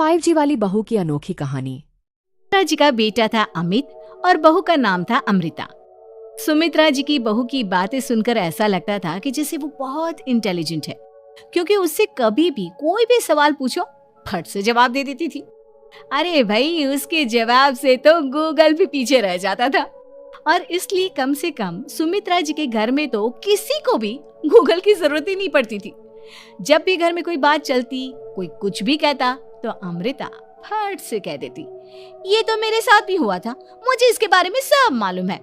5G वाली बहू की अनोखी कहानी। सुमित्रा जी का बेटा था अमित और बहू का नाम था अमृता। सुमित्रा जी की बहू की बातें सुनकर ऐसा लगता था कि जैसे वो बहुत इंटेलिजेंट है, क्योंकि उससे कभी भी कोई भी सवाल पूछो फट से जवाब दे देती थी। अरे भाई, उसके जवाब से तो गूगल भी पीछे रह जाता था। और इसलिए कम से कम सुमित्रा जी के घर में तो किसी को भी गूगल की जरूरत ही नहीं पड़ती थी। जब भी घर में कोई बात चलती, कोई कुछ भी कहता, तो अमृता फट से कह देती, ये तो मेरे साथ भी हुआ था, मुझे इसके बारे में सब मालूम है।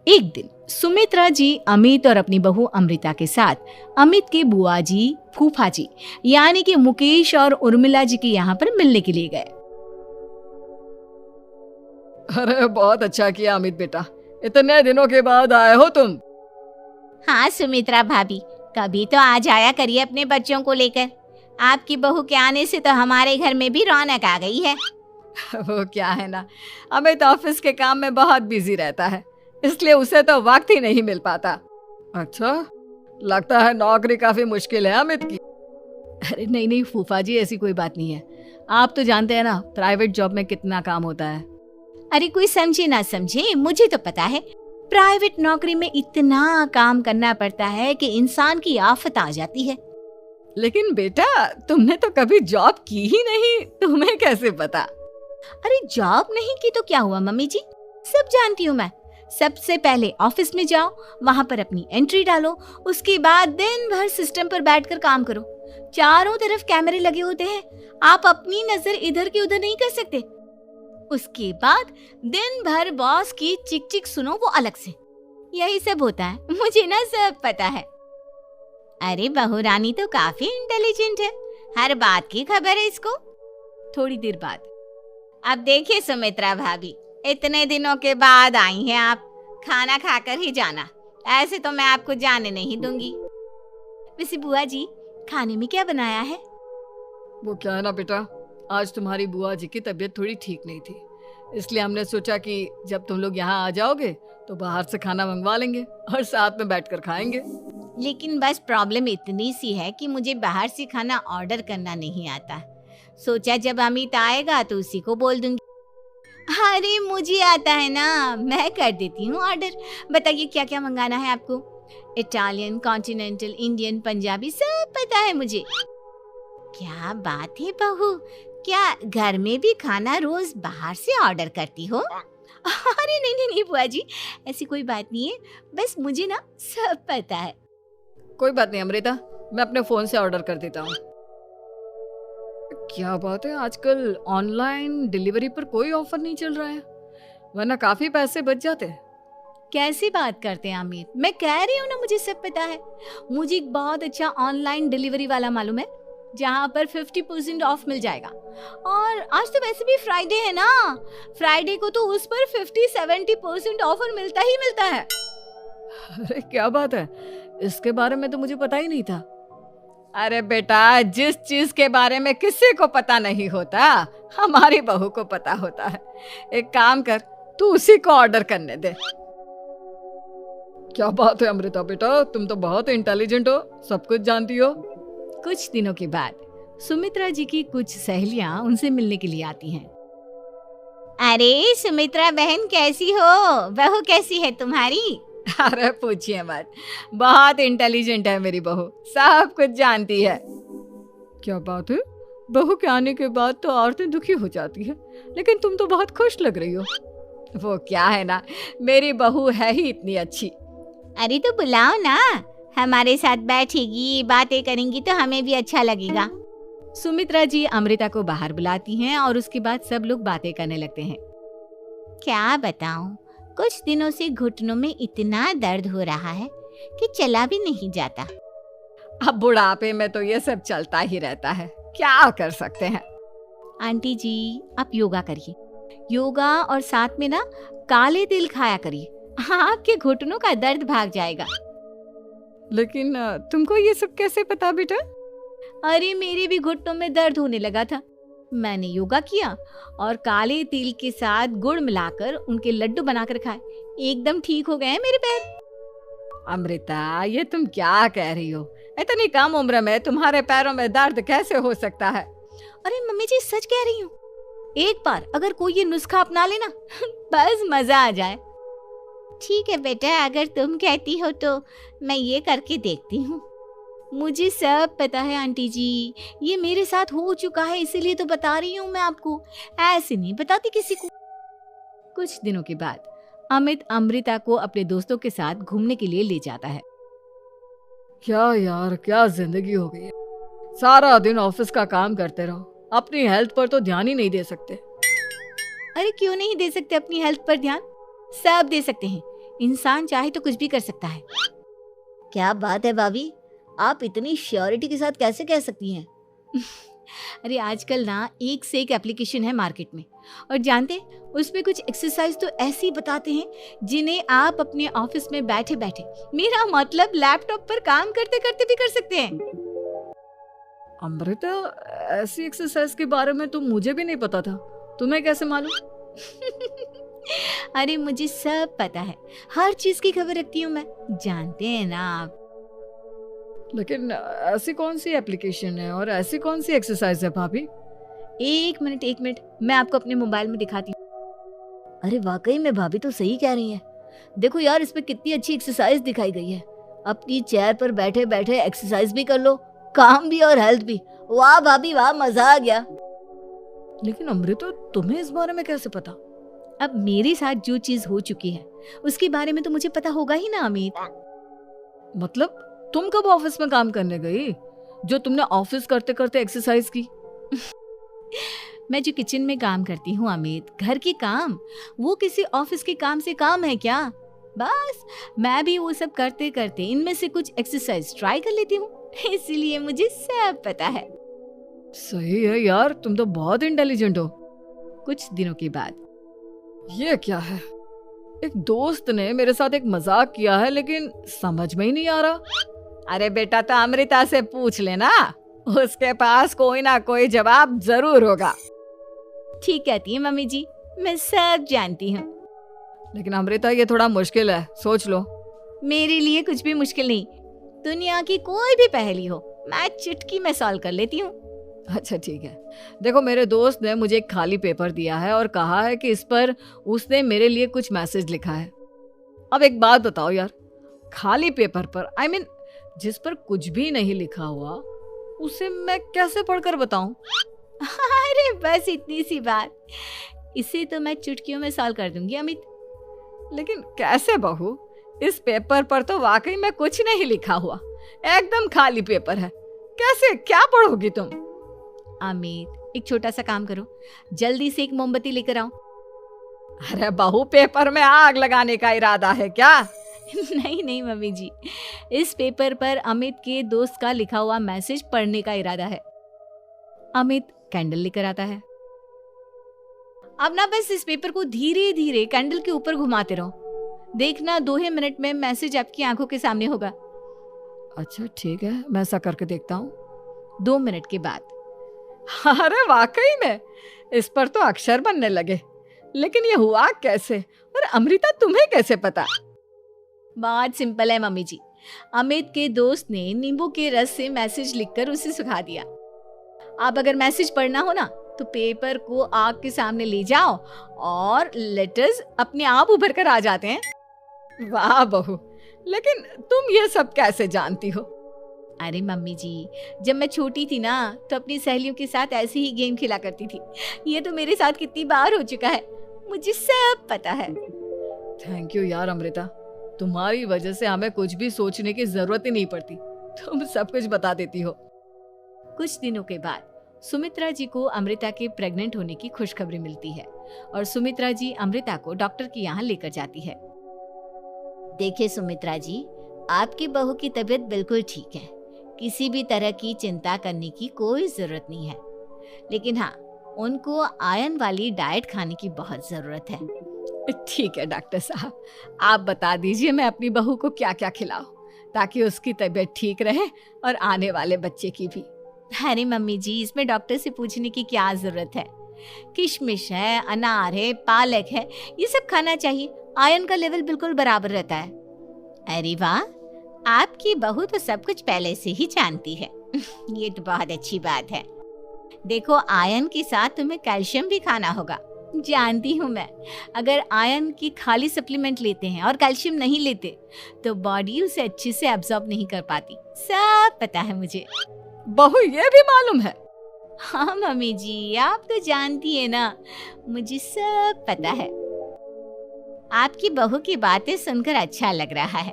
एक दिन सुमित्रा जी अमित और अपनी बहू अमृता के साथ अमित के बुआ जी, फूफा जी यानी कि मुकेश और उर्मिला जी के यहाँ पर मिलने के लिए गए। अरे बहुत अच्छा किया अमित बेटा, इतने दिनों के बाद आए हो तुम। हाँ सुमित्रा भाभी, कभी तो आ जाया करिए अपने बच्चों को लेकर। आपकी बहू के आने से तो हमारे घर में भी रौनक आ गई है। वो क्या है ना, अमित ऑफिस के काम में बहुत बिजी रहता है, इसलिए उसे तो वक्त ही नहीं मिल पाता। अच्छा, लगता है नौकरी काफी मुश्किल है अमित की। अरे नहीं फूफा जी, ऐसी कोई बात नहीं है। आप तो जानते हैं ना प्राइवेट जॉब में कितना काम होता है। अरे कोई समझे ना समझे, मुझे तो पता है प्राइवेट नौकरी में इतना काम करना पड़ता है कि इंसान की आफत आ जाती है। लेकिन बेटा, तुमने तो कभी जॉब की ही नहीं, तुम्हें कैसे पता? अरे जॉब नहीं की तो क्या हुआ मम्मी जी, सब जानती हूँ मैं। सबसे पहले ऑफिस में जाओ, वहां पर अपनी एंट्री डालो, उसके बाद दिन भर सिस्टम पर बैठकर काम करो। चारों तरफ कैमरे लगे होते हैं, आप अपनी नजर इधर की उधर नहीं कर सकते। उसके बाद दिन भर बॉस की चिक चिक सुनो, वो अलग से। यही सब होता है, मुझे ना सब पता है। अरे बहू रानी तो काफी इंटेलिजेंट है, हर बात की खबर है इसको। थोड़ी देर बाद, अब देखिए सुमित्रा भाभी, इतने दिनों के बाद आई हैं आप, खाना खाकर ही जाना, ऐसे तो मैं आपको जाने नहीं दूंगी। वैसे बुआ जी, खाने में क्या बनाया है? वो क्या है ना बेटा, आज तुम्हारी बुआ जी की तबीयत थोड़ी ठीक नहीं थी, इसलिए हमने सोचा कि जब तुम लोग यहाँ आ जाओगे तो बाहर से खाना मंगवा लेंगे और साथ में बैठकर खाएंगे। लेकिन बस प्रॉब्लम इतनी सी है कि मुझे बाहर से खाना ऑर्डर करना नहीं आता। सोचा जब अमित आएगा तो उसी को बोल दूंगी। अरे मुझे आता है ना, मैं कर देती हूँ ऑर्डर। बताइए क्या क्या मंगाना है आपको? इटालियन, कॉन्टिनेंटल, इंडियन, पंजाबी, सब पता है मुझे। क्या बात है बहू, क्या घर में भी खाना रोज बाहर से ऑर्डर करती हो? अरे नहीं बुआ जी, ऐसी कोई बात नहीं है, बस मुझे ना सब पता है। कोई बात नहीं अमृता, मैं अपने फोन से ऑर्डर कर देता हूँ। क्या बात है, आजकल ऑनलाइन डिलीवरी पर कोई ऑफर नहीं चल रहा है, वरना काफी पैसे बच जाते हैं। कैसी बात करते हैं अमित, मैं कह रही हूँ ना मुझे सब पता है। मुझे एक बहुत अच्छा ऑनलाइन डिलीवरी वाला मालूम है, जहाँ पर 50% ऑफ मिल जाएगा। और आज तो वैसे भी फ्राइडे है ना, फ्राइडे को तो उस पर 50-70% ऑफर मिलता ही मिलता है। अरे क्या बात है, इसके बारे में तो मुझे पता ही नहीं था। अरे बेटा, जिस चीज के बारे में किसी को पता नहीं होता, हमारी बहू को पता होता है। एक काम कर, तू उसी को ऑर्डर करने दे। क्या बात है अमृता बेटा, तुम तो बहुत इंटेलिजेंट हो, सब कुछ जानती हो। कुछ दिनों के बाद सुमित्रा जी की कुछ सहेलियां उनसे मिलने के लिए आती हैं। अरे सुमित्रा बहन कैसी हो, बहू कैसी है तुम्हारी? अरे पूछिए मत, बहुत इंटेलिजेंट है मेरी बहू, सब कुछ जानती है। क्या बात है, बहू के आने के बाद तो औरतें दुखी हो जाती है, लेकिन तुम तो बहुत खुश लग रही हो। वो क्या है ना, मेरी बहू है ही इतनी अच्छी। अरे तो बुलाओ ना, हमारे साथ बैठेगी, बातें करेंगी तो हमें भी अच्छा लगेगा। सुमित्रा जी अमृता को बाहर बुलाती हैं और उसके बाद सब लोग बातें करने लगते हैं। क्या बताऊं, कुछ दिनों से घुटनों में इतना दर्द हो रहा है कि चला भी नहीं जाता। अब बुढ़ापे में तो ये सब चलता ही रहता है, क्या कर सकते हैं। आंटी जी, आप योगा करिए, योगा और साथ में ना काले तिल खाया करिए, आपके घुटनों का दर्द भाग जाएगा। लेकिन तुमको ये सब कैसे पता बेटा? अरे मेरे भी घुटनों में दर्द होने लगा था, मैंने योगा किया और काले तिल के साथ गुड़ मिलाकर उनके लड्डू बनाकर खाए, एकदम ठीक हो गए हैं मेरे पैर। अमृता, ये तुम क्या कह रही हो? इतनी कम उम्र में तुम्हारे पैरों में दर्द कैसे हो सकता है? अरे मम्मी जी सच कह रही हूँ, एक बार अगर कोई ये नुस्खा अपना लेना बस मजा आ जाए। ठीक है बेटा, अगर तुम कहती हो तो मैं ये करके देखती हूँ। मुझे सब पता है आंटी जी, ये मेरे साथ हो चुका है, इसीलिए तो बता रही हूँ मैं आपको, ऐसे नहीं बताती किसी को। कुछ दिनों के बाद अमित अमृता को अपने दोस्तों के साथ घूमने के लिए ले जाता है। क्या यार, क्या जिंदगी हो गई है। सारा दिन ऑफिस का काम करते रहो, अपनी हेल्थ पर तो ध्यान ही नहीं दे सकते। अरे क्यों नहीं दे सकते अपनी हेल्थ पर ध्यान, सब दे सकते हैं। इंसान चाहे तो कुछ भी कर सकता है। क्या बात है भाभी, आप इतनी श्योरिटी के साथ कैसे कह सकती हैं? अरे आजकल ना एक से एक एप्लीकेशन है मार्केट में, और जानते हैं उसमें कुछ एक्सरसाइज तो ऐसी बताते हैं जिन्हें आप अपने ऑफिस में बैठे बैठे, मेरा मतलब लैपटॉप पर काम करते करते भी कर सकते हैं। अमृता, ऐसी एक्सरसाइज के बारे में तो मुझे भी नहीं पता था, तुम्हें कैसे मालूम? अरे मुझे सब पता है, हर चीज की खबर रखती हूँ मैं, जानते हैं ना आप। लेकिन ऐसी कौन सी एप्लीकेशन है और ऐसी कौन सी एक्सरसाइज है भाभी? एक मिनट, मैं आपको अपने मोबाइल में दिखाती हूँ। अरे वाकई में भाभी तो सही कह रही हैं। देखो यार, इस पे कितनी अच्छी एक्सरसाइज दिखाई गई है। अपनी चेयर पर बैठे बैठे एक्सरसाइज भी कर लो, काम भी और हेल्थ भी। वाह भाभी वाह, मजा आ गया। लेकिन अमृता, तुम्हें इस बारे में कैसे पता? अब मेरे साथ जो चीज हो चुकी है उसके बारे में तो मुझे पता होगा ही ना अमित। मतलब तुम कब ऑफिस में काम करने गई जो तुमने ऑफिस करते करते एक्सरसाइज की? मैं जो किचन में काम करती हूँ अमित, घर के काम, वो किसी ऑफिस के काम से काम है क्या? बस मैं भी वो सब करते करते इनमें से कुछ एक्सरसाइज ट्राई कर लेती हूँ, इसीलिए मुझे सब पता है। सही है यार, तुम तो बहुत इंटेलिजेंट हो। कुछ दिनों के बाद ये क्या है? एक दोस्त ने मेरे साथ एक मजाक किया है, लेकिन समझ में ही नहीं आ रहा। अरे बेटा, तो अमृता से पूछ लेना, उसके पास कोई ना कोई जवाब जरूर होगा। ठीक कहती है मम्मी जी, मैं सब जानती हूँ। लेकिन अमृता, ये थोड़ा मुश्किल है, सोच लो। मेरे लिए कुछ भी मुश्किल नहीं, दुनिया की कोई भी पहेली हो मैं चुटकी में सॉल्व कर लेती हूँ। अच्छा ठीक है, देखो मेरे दोस्त ने मुझे एक खाली पेपर दिया है और कहा है कि इस पर उसने मेरे लिए कुछ मैसेज लिखा है। अब एक बात बताओ यार, खाली पेपर पर, I mean, जिस पर कुछ भी नहीं लिखा हुआ, उसे मैं कैसे पढ़कर बताऊं? अरे बस इतनी सी बात, इसे तो मैं चुटकियों में सॉल्व कर दूंगी अमित। लेकिन कैसे बहू? इस पेपर पर तो वाकई में कुछ नहीं लिखा हुआ, एकदम खाली पेपर है, कैसे, क्या पढ़ोगी तुम? अमित, एक छोटा सा काम करो, जल्दी से एक मोमबत्ती लेकर आओ। अरे बहू, पेपर में आग लगाने का इरादा है क्या? नहीं मम्मी जी, इस पेपर पर अमित के दोस्त का लिखा हुआ मैसेज पढ़ने का इरादा है। अमित कैंडल लेकर आता है। अब ना बस इस पेपर को धीरे धीरे कैंडल के ऊपर घुमाते रहो, देखना 2 ही मिनट में मैसेज आपकी आंखों के सामने होगा। अच्छा ठीक है, मैं ऐसा करके देखता हूँ। 2 मिनट के बाद, अरे वाकई में इस पर तो अक्षर बनने लगे, लेकिन ये हुआ कैसे? और अमृता, तुम्हें कैसे पता? बात सिंपल है मम्मी जी, अमित के दोस्त ने नींबू के रस से मैसेज लिखकर उसे सुखा दिया। आप अगर मैसेज पढ़ना हो ना तो पेपर को आग के सामने ले जाओ और लेटर्स अपने आप उभर कर आ जाते हैं। वाह बहू, लेकिन तुम ये सब कैसे जानती हो? अरे मम्मी जी, जब मैं छोटी थी ना तो अपनी सहेलियों के साथ ऐसे ही गेम खेला करती थी। ये तो मेरे साथ कितनी बार हो चुका है, मुझे सब पता है। थैंक यू यार अमृता, तुम्हारी वजह से हमें कुछ भी सोचने की जरूरत ही नहीं पड़ती, तुम सब कुछ बता देती हो। कुछ दिनों के बाद सुमित्रा जी को अमृता के प्रेग्नेंट होने की खुशखबरी मिलती है और सुमित्रा जी अमृता को डॉक्टर के यहाँ लेकर जाती है। देखिए सुमित्रा जी, आपकी बहू की तबीयत बिल्कुल ठीक है, किसी भी तरह की चिंता करने की कोई जरूरत नहीं है, लेकिन हाँ, उनको आयरन वाली डाइट खाने की बहुत जरूरत है। ठीक है डॉक्टर साहब, आप बता दीजिए मैं अपनी बहू को क्या क्या खिलाऊं ताकि उसकी तबीयत ठीक रहे और आने वाले बच्चे की भी। अरे मम्मी जी, इसमें डॉक्टर से पूछने की क्या जरूरत है, किशमिश है, अनार है, पालक है, ये सब खाना चाहिए, आयरन का लेवल बिल्कुल बराबर रहता है। अरे वाह, आपकी बहू तो सब कुछ पहले से ही जानती है। ये तो बहुत अच्छी बात है। देखो, आयरन के साथ तुम्हें कैल्शियम भी खाना होगा। जानती हूँ मैं, अगर आयरन की खाली सप्लीमेंट लेते हैं और कैल्शियम नहीं लेते तो बॉडी उसे अच्छे से एब्जॉर्ब नहीं कर पाती। सब पता है मुझे। बहू ये भी मालूम है? हाँ मम्मी जी, आप तो जानती है ना, मुझे सब पता है। आपकी बहू की बातें सुनकर अच्छा लग रहा है।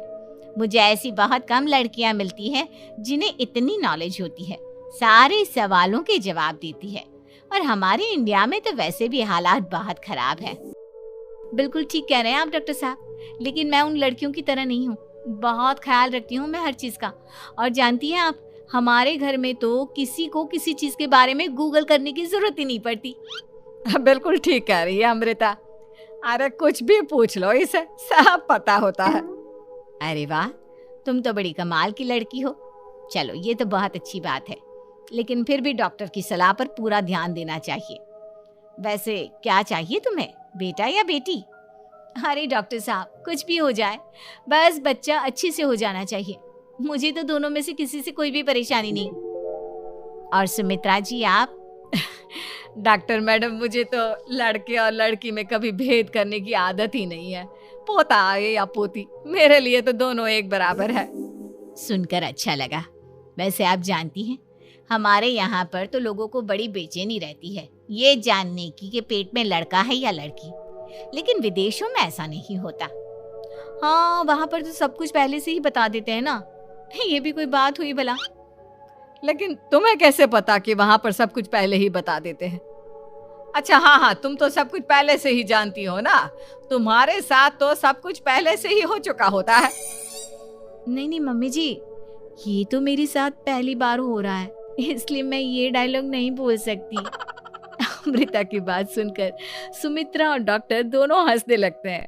मुझे ऐसी बहुत कम लड़कियां मिलती हैं जिन्हें इतनी नॉलेज होती है, सारे सवालों के जवाब देती है। और हमारे इंडिया में तो वैसे भी हालात बहुत खराब है। बिल्कुल ठीक कह रहे हैं आप डॉक्टर साहब, लेकिन मैं उन लड़कियों की तरह नहीं हूँ। बहुत ख्याल रखती हूँ मैं हर चीज़ का। और जानती हैं आप, हमारे घर में तो किसी को किसी चीज़ के बारे में गूगल करने की जरूरत ही नहीं पड़ती। बिल्कुल ठीक कह रही है अमृता। अरे कुछ भी पूछ लो, इसे सब पता होता है। अरे वाह, तुम तो बड़ी कमाल की लड़की हो। चलो, ये तो बहुत अच्छी बात है, लेकिन फिर भी डॉक्टर की सलाह पर पूरा ध्यान देना चाहिए। वैसे क्या चाहिए तुम्हें, बेटा या बेटी? अरे डॉक्टर साहब, कुछ भी हो जाए, बस बच्चा अच्छे से हो जाना चाहिए। मुझे तो दोनों में से किसी से कोई भी परेशानी नहीं। और सुमित्रा जी, आप? डॉक्टर मैडम, मुझे तो लड़के और लड़की में कभी भेद करने की आदत ही नहीं है। पोता आए या पोती, मेरे लिए तो दोनों एक बराबर है। सुनकर अच्छा लगा। वैसे आप जानती हैं, हमारे यहाँ पर तो लोगों को बड़ी बेचैनी रहती है ये जानने की कि पेट में लड़का है या लड़की, लेकिन विदेशों में ऐसा नहीं होता। हाँ, वहाँ पर तो सब कुछ पहले से ही बता देते हैं ना। ये भी कोई बात हुई भला? लेकिन तुम्हें कैसे पता कि वहां पर सब कुछ पहले ही बता देते हैं? अच्छा हाँ, तुम तो सब कुछ पहले से ही जानती हो ना। तुम्हारे साथ तो सब कुछ पहले से ही हो चुका होता है। नहीं मम्मी जी, ये तो मेरे साथ पहली बार हो रहा है, इसलिए मैं ये डायलॉग नहीं बोल सकती। अमृता की बात सुनकर सुमित्रा और डॉक्टर दोनों हंसने लगते हैं।